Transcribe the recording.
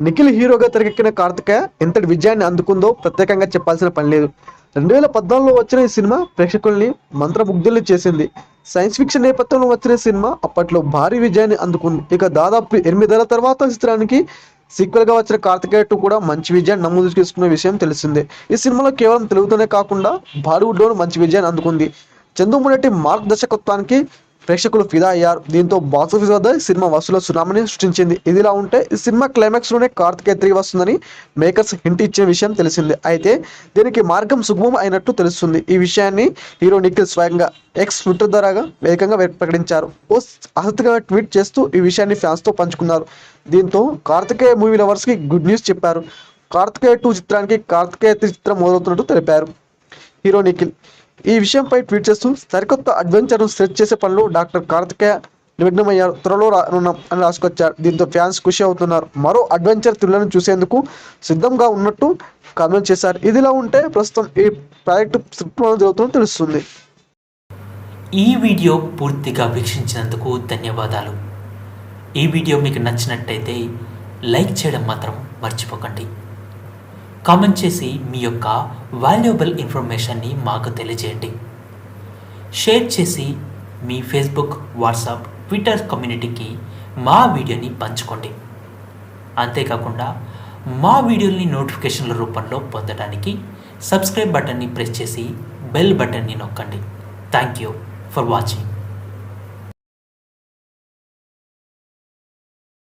నిఖిల్ హీరోగా తెరకెక్కిన కార్తికేయ ఎంతటి విజయాన్ని అందుకుందో ప్రత్యేకంగా చెప్పాల్సిన పని లేదు. 2014లో వచ్చిన ఈ సినిమా ప్రేక్షకుల్ని మంత్రముగ్ధుల్ని చేసింది. సైన్స్ ఫిక్షన్ నేపథ్యంలో వచ్చిన సినిమా అప్పట్లో భారీ విజయాన్ని అందుకుంది. ఇక దాదాపు 8 ఏళ్ల తర్వాత చిత్రానికి సీక్వెల్ గా వచ్చిన కార్తికేయ 2 కూడా మంచి విజయాన్ని నమోదు చేసుకున్న విషయం తెలిసిందే. ఈ సినిమాలో కేవలం తెలుగుతోనే కాకుండా బాలీవుడ్ లోనూ మంచి విజయాన్ని అందుకుంది. చందు మొండెట్టి మార్గదర్శకత్వానికి ప్రేక్షకులు ఫిదా అయ్యారు. దీంతో బాక్స్ ఆఫీస్ వద్ద సినిమా వసూళ్ల సునామీని సృష్టించింది. ఇదిలా ఉంటే ఈ సినిమా క్లైమాక్స్ లోనే కార్తికేయ 3 వస్తుందని మేకర్స్ హింట్ ఇచ్చిన విషయం తెలిసిందే. అయితే దీనికి మార్గం సుగమం అయినట్టు తెలుస్తుంది. ఈ విషయాన్ని హీరో నిఖిల్ స్వయంగా ఎక్స్ ట్విట్టర్ ద్వారా వేగంగా ప్రకటించారు. ఓ ఆసక్తికరమైన ట్వీట్ చేస్తూ ఈ విషయాన్ని ఫ్యాన్స్ తో పంచుకున్నారు. దీంతో కార్తికేయ మూవీ లవర్స్ కి గుడ్ న్యూస్ చెప్పారు. కార్తికేయ 2 చిత్రానికి కార్తికేయ 3 చిత్రం మొదలవుతున్నట్టు తెలిపారు హీరో నిఖిల్. ఈ విషయంపై ట్వీట్ చేస్తూ సరికొత్త అడ్వెంచర్ సెట్ చేసే పనిలో డాక్టర్ కార్తికేయ నిమగ్నమయ్యారు. త్వరలో రానున్నాం అని రాసుకొచ్చారు. దీంతో ఫ్యాన్స్ ఖుషి అవుతున్నారు. మరో అడ్వెంచర్ థ్రిల్లర్ను చూసేందుకు సిద్ధంగా ఉన్నట్టు కామెంట్ చేశారు. ఇదిలా ఉంటే ప్రస్తుతం ఈ ప్రాజెక్టు స్క్రిప్ట్ జరుగుతుందని తెలుస్తుంది. ఈ వీడియో పూర్తిగా వీక్షించినందుకు ధన్యవాదాలు. ఈ వీడియో మీకు నచ్చినట్టయితే లైక్ చేయడం మాత్రం మర్చిపోకండి. కామెంట్ చేసి మీ యొక్క వాల్యుబుల్ ఇన్ఫర్మేషన్ని మాకు తెలియజేయండి. షేర్ చేసి మీ ఫేస్బుక్, వాట్సాప్, ట్విట్టర్ కమ్యూనిటీకి మా వీడియోని పంచుకోండి. అంతేకాకుండా మా వీడియోని నోటిఫికేషన్ల రూపంలో పొందడానికి సబ్స్క్రైబ్ బటన్ని ప్రెస్ చేసి బెల్ బటన్ని నొక్కండి. Thank you for watching.